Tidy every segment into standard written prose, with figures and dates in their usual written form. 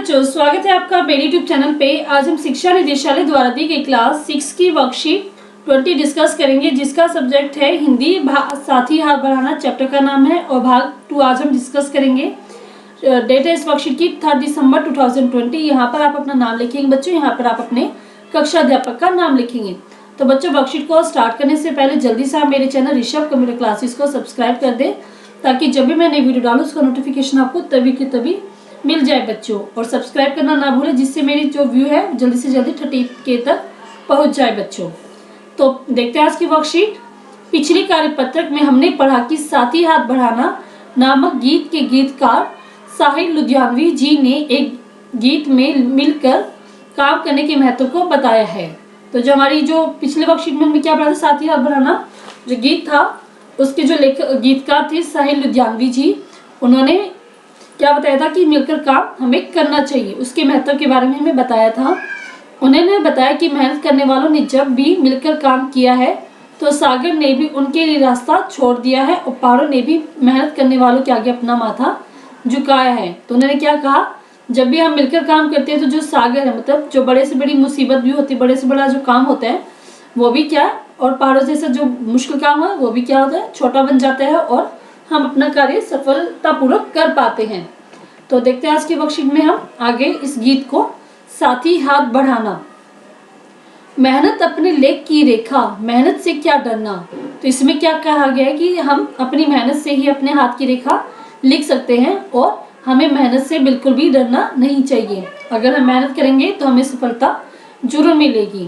बच्चों, स्वागत है आपका मेरे यूट्यूब चैनल पे। आज हम शिक्षा निदेशालय द्वारा दी गई क्लास 6 की वर्कशीट 20 डिस्कस करेंगे, जिसका सब्जेक्ट है हिंदी। साथ ही हाथ बढ़ाना चैप्टर का नाम है और भाग 2 आज हम डिस्कस करेंगे। डेट है इस वर्कशीट की 3 दिसंबर 2020। यहाँ पर आप अपना नाम लिखेंगे बच्चों। यहाँ पर आप अपने कक्षा अध्यापक का नाम लिखेंगे। तो बच्चों, वर्कशीट को स्टार्ट करने से पहले जल्दी से आप मेरे चैनल ऋषभ कंप्यूटर क्लासेस को सब्सक्राइब कर दें, ताकि जब भी मैं नई वीडियो डालूँ उसका नोटिफिकेशन आपको तभी की तभी मिल जाए बच्चों। और सब्सक्राइब करना ना भूलें, जिससे मेरी जो व्यू है जल्दी से जल्दी 30K तक पहुंच जाए बच्चों। तो देखते हैं आज की वर्कशीट। पिछली कार्यपत्रक में हमने पढ़ा कि साथी हाथ बढ़ाना नामक गीत के गीतकार साहिल लुधियानवी जी ने एक गीत में मिलकर काम करने के महत्व को बताया है। तो जो हमारी जो पिछले वर्कशीट में हमने क्या पढ़ा था, साथी हाथ बढ़ाना जो गीत था, उसके जो गीतकार थे साहिल लुधियानवी जी, उन्होंने क्या बताया था कि मिलकर काम हमें करना चाहिए। उसके महत्व के बारे में हमें बताया था। उन्होंने बताया कि मेहनत करने वालों ने जब भी मिलकर काम किया है तो सागर ने भी उनके लिए रास्ता छोड़ दिया है और पहाड़ों ने भी मेहनत करने वालों के आगे अपना माथा झुकाया है। तो उन्होंने क्या कहा, जब भी हम मिलकर काम करते हैं तो जो सागर है, मतलब जो बड़े से बड़ी मुसीबत भी होती है, बड़े से बड़ा जो काम होता है वो भी क्या है, और पहाड़ों जैसा जो मुश्किल काम है वो भी क्या होता है, छोटा बन जाता है और हम अपना कार्य सफलतापूर्वक कर पाते हैं। तो देखते हैं आज की वर्कशीट में हम आगे इस गीत को। साथी हाथ बढ़ाना, मेहनत अपने लेख की रेखा, मेहनत से क्या डरना। तो इसमें क्या कहा गया है कि हम अपनी मेहनत से ही अपने हाथ की रेखा लिख सकते हैं और हमें मेहनत से बिल्कुल भी डरना नहीं चाहिए। अगर हम मेहनत करेंगे तो हमें सफलता जरूर मिलेगी।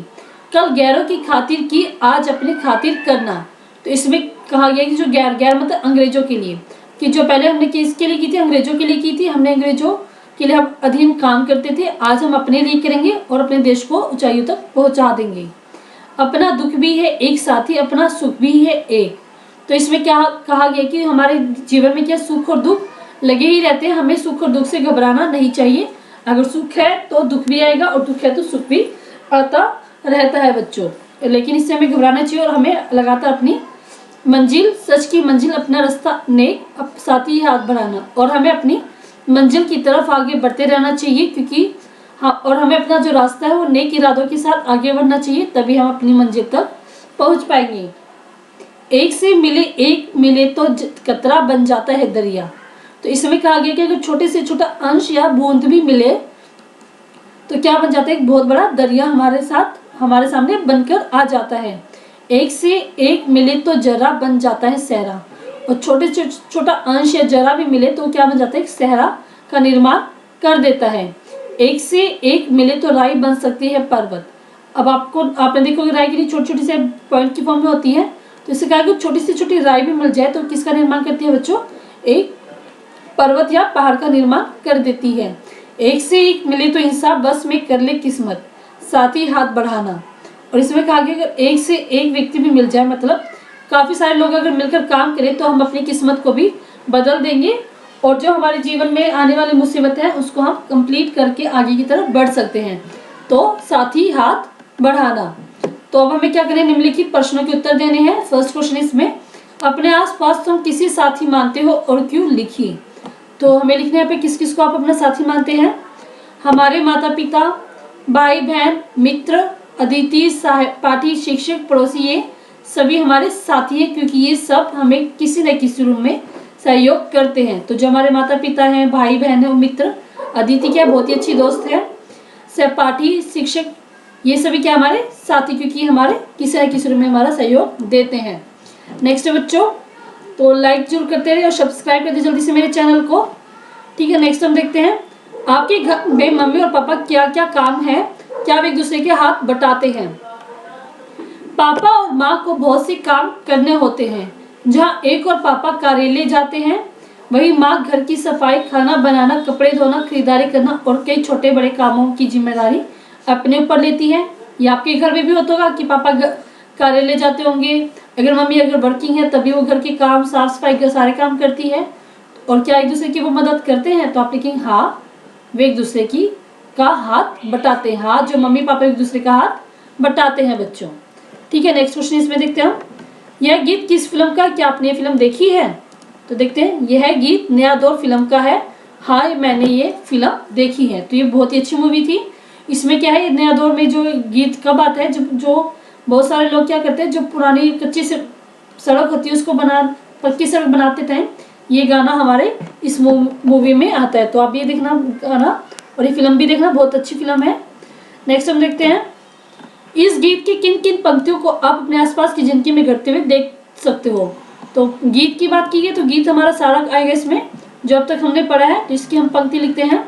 कल गैरों की खातिर की, आज अपनी खातिर करना। तो इसमें कहा गया कि जो गैर मतलब अंग्रेजों के लिए, कि जो पहले हमने किसके लिए की थी, अंग्रेजों के लिए की थी। हमने अंग्रेजों के लिए हम अधीन काम करते थे, आज हम अपने लिए करेंगे और अपने देश को ऊंचाइयों तक पहुंचा देंगे। अपना दुख भी है एक साथी, अपना सुख भी है एक। तो इसमें क्या कहा गया कि हमारे जीवन में क्या सुख और दुख लगे ही रहते हैं, हमें सुख और दुख से घबराना नहीं चाहिए। अगर सुख है तो दुख भी आएगा और दुख है तो सुख भी आता रहता है बच्चों, लेकिन इससे हमें घबराना चाहिए और हमें लगातार अपनी मंजिल, सच की मंजिल, अपना रास्ता नेक साथी हाथ बढ़ाना और हमें अपनी मंजिल की तरफ आगे बढ़ते रहना चाहिए, क्योंकि और हमें अपना जो रास्ता है वो नेक इरादों के साथ आगे बढ़ना चाहिए, तभी हम अपनी मंजिल तक पहुंच पाएंगे। एक से एक मिले तो कतरा बन जाता है दरिया। तो इसमें कहा गया कि अगर छोटे से छोटा अंश या बूंद भी मिले तो क्या बन जाता है, एक बहुत बड़ा दरिया हमारे सामने बनकर आ जाता है। एक से एक मिले तो जरा बन जाता है सहरा, और छोटे से छोटा अंश या जरा भी मिले तो क्या बन जाता है, एक सहरा का निर्माण कर देता है। एक से एक मिले तो राई बन सकती है पर्वत। अब आपने देखोगे राई की छोटी छोटी से पॉइंट की फॉर्म में होती है, तो इससे कहा कि छोटी से छोटी राई भी मिल जाए तो किसका निर्माण करती है बच्चों, एक पर्वत या पहाड़ का निर्माण कर देती है। एक से एक मिले तो इंसान बस में कर ले किस्मत, साथी हाथ बढ़ाना। और इसमें कहा गया अगर एक से एक व्यक्ति भी मिल जाए, मतलब काफ़ी सारे लोग अगर मिलकर काम करें तो हम अपनी किस्मत को भी बदल देंगे और जो हमारे जीवन में आने वाली मुसीबत है उसको हम कंप्लीट करके आगे की तरफ बढ़ सकते हैं। तो साथी हाथ बढ़ाना। तो अब हमें क्या करें, निम्नलिखित प्रश्नों के उत्तर देने हैं। फर्स्ट क्वेश्चन इसमें, अपने आसपास तुम किसी साथी मानते हो और क्यों, लिखिए। तो हमें लिखने यहाँ पे किस किस को आप अपना साथी मानते हैं। हमारे माता पिता, भाई बहन, मित्र, अतिथि, सहपाठी, शिक्षक, पड़ोसी, ये सभी हमारे साथी हैं, क्योंकि ये सब हमें किसी न किसी रूप में सहयोग करते हैं। तो जो हमारे माता पिता हैं, भाई बहन है, मित्र, अतिथि क्या बहुत ही अच्छी दोस्त है, सहपाठी, शिक्षक, ये सभी क्या हमारे साथी, क्योंकि हमारे किसी न किसी रूप में हमारा सहयोग देते हैं। नेक्स्ट है बच्चों, तो लाइक जरूर करते रहे और सब्सक्राइब कर दे जल्दी से मेरे चैनल को। ठीक है, नेक्स्ट हम देखते हैं, आपके घर में मम्मी और पापा क्या क्या काम है, क्या वे एक दूसरे के हाथ बटाते हैं। पापा और माँ को बहुत से काम करने होते हैं। जहाँ एक और पापा कार्यालय जाते हैं, वही माँ घर की सफाई, खाना बनाना, कपड़े धोना, खरीदारी करना और कई छोटे बड़े कामों की जिम्मेदारी अपने ऊपर लेती है। ये आपके घर में भी होता होगा कि पापा कार्यालय जाते होंगे, अगर मम्मी अगर वर्किंग है तभी वो घर के काम, साफ सफाई के सारे काम करती है। और क्या एक दूसरे की वो मदद करते हैं, तो आप लिखेंगे हाँ, वे एक दूसरे की का हाथ बटाते हैं। हाँ, जो मम्मी पापा एक दूसरे का हाथ बटाते हैं बच्चों। ठीक है, नेक्स्ट क्वेश्चन इसमें देखते हैं, यह गीत किस फिल्म का, क्या आपने ये फिल्म देखी है। तो देखते हैं, यह गीत नया दौर फिल्म का है। हाय मैंने ये फिल्म देखी है। तो ये बहुत ही अच्छी मूवी थी। इसमें क्या है, नया दौर में जो गीत कब आता है, जो बहुत सारे लोग क्या करते हैं, जो पुरानी कच्ची सड़क होती है उसको पक्की सड़क बनाते टाइम ये गाना हमारे इस मूवी में आता है। तो आप ये देखना गाना और ये फिल्म भी देखना, बहुत अच्छी फिल्म है। नेक्स्ट हम देखते हैं, इस गीत की किन किन पंक्तियों को आप अपने आसपास की जिंदगी में घटते हुए देख सकते हो। तो गीत की बात की गई तो गीत हमारा सारा आएगा इसमें जो अब तक हमने पढ़ा है, तो इसकी हम पंक्ति लिखते हैं।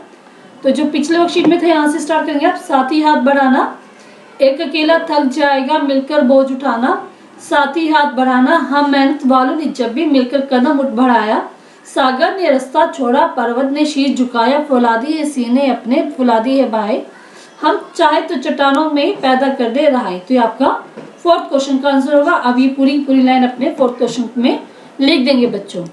तो जो पिछले वर्कशीट में थे यहाँ से स्टार्ट करेंगे आप। साथी हाथ बढ़ाना, एक अकेला थक जाएगा मिलकर बोझ उठाना, साथी हाथ बढ़ाना, हम मेहनत वालों ने जब भी मिलकर कदम उठ बढ़ाया, सागर ने रास्ता छोड़ा पर्वत ने शीश झुकाया, फौलादी है सीने अपने फुलादी है बाहें, हम चाहे तो चट्टानों में पैदा कर दे रहाई। तो ये आपका फोर्थ क्वेश्चन का आंसर होगा। अब ये पूरी लाइन अपने फोर्थ क्वेश्चन में लिख देंगे बच्चों।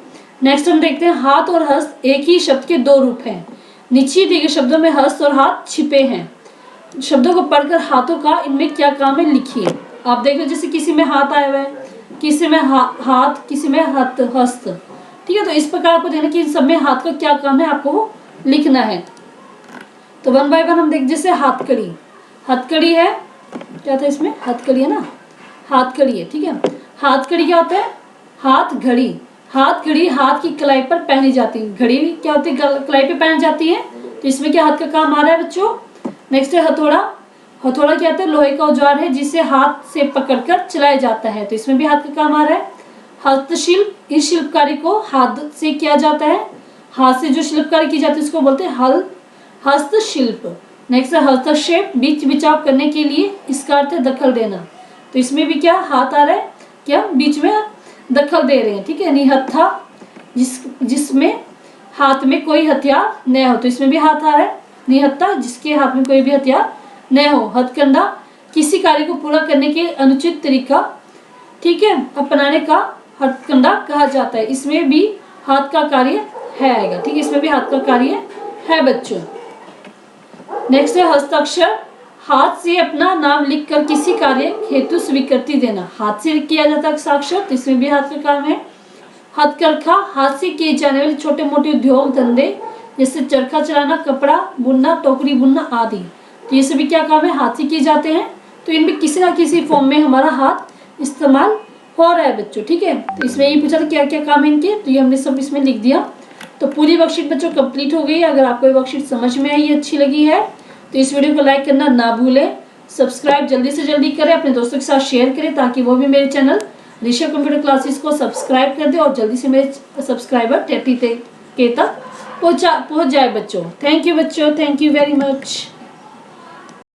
नेक्स्ट हम देखते हैं, हाथ और हस्त एक ही शब्द के दो रूप हैं। नीचे दिए गए शब्दों में हस्त और हाथ छिपे हैं। शब्दों को पढ़कर हाथों का इनमें क्या काम है लिखिए। आप देख लो जैसे किसी में हाथ आया हुआ है, किसी में हाथ, किसी में हस्त। ठीक है, तो इस प्रकार आपको देखना कि इन सब में हाथ का क्या काम है आपको वो लिखना है। तो वन बाय वन हम देख, जैसे हथकड़ी, हथकड़ी है, क्या था इसमें, हथकड़ी है ना, हाथकड़ी है। ठीक है, हाथकड़ी क्या होता है, हाथ घड़ी, हाथ घड़ी हाथ की कलाई पर पहनी जाती है। घड़ी क्या होती है, कलाई पे पहनी जाती है। तो इसमें क्या हाथ का काम आ रहा है बच्चों। नेक्स्ट है हथौड़ा, हथौड़ा क्या होता है, लोहे का औजार है जिसे हाथ से पकड़कर चलाया जाता है। तो इसमें भी हाथ का काम आ रहा है। हस्तशिल्प, इस शिल्पकारी को हाथ से किया जाता है, हाथ से जो शिल्पकारी की जाती है उसको बोलते हैं हस्तशिल्प। नेक्स्ट है हस्तक्षेप, बीच बिचाव करने के लिए, इसका अर्थ है दखल देना। तो इसमें भी क्या हाथ आ रहा है, क्या बीच में दखल दे रहे हैं। ठीक है, निहत्था, जिसमें हाथ में कोई हथियार न हो। तो इसमें भी हाथ आ रहा है, निहत्था जिसके हाथ में कोई भी हथियार न हो। हथकंडा, किसी कार्य को पूरा करने के अनुचित तरीका, ठीक है, अपनाने का हथकंडा कहा जाता है। इसमें भी हाथ का कार्य है आएगा। ठीक है, इसमें भी हाथ का कार्य है बच्चों। नेक्स्ट है हस्ताक्षर, हाथ से अपना नाम लिखकर किसी कार्य हेतु स्वीकृति देना। हाथ से किया जाता है हस्ताक्षर, तो इसमें भी हाथ का काम है। हथकरघा, हाथ से किए जाने वाले छोटे मोटे उद्योग धंधे जैसे चरखा चलाना, कपड़ा बुनना, टोकरी बुनना आदि। तो ये सभी क्या काम है, हाथ से किए जाते हैं। तो इनमें किसी ना किसी फॉर्म में हमारा हाथ इस्तेमाल हो रहा है बच्चों। ठीक है, तो इसमें ये पूछा था क्या क्या काम है इनके, तो ये हमने सब इसमें लिख दिया। तो पूरी वर्कशीट बच्चों कंप्लीट हो गई है। अगर आपको ये वर्कशीट समझ में आई, अच्छी लगी है, तो इस वीडियो को लाइक करना ना भूलें। सब्सक्राइब जल्दी से जल्दी करें, अपने दोस्तों के साथ शेयर करें ताकि वो भी मेरे चैनल ऋषभ कंप्यूटर क्लासेस को सब्सक्राइब कर दे और जल्दी से मेरे सब्सक्राइबर 30 के तक पहुंच जाए बच्चों। थैंक यू बच्चों, थैंक यू वेरी मच।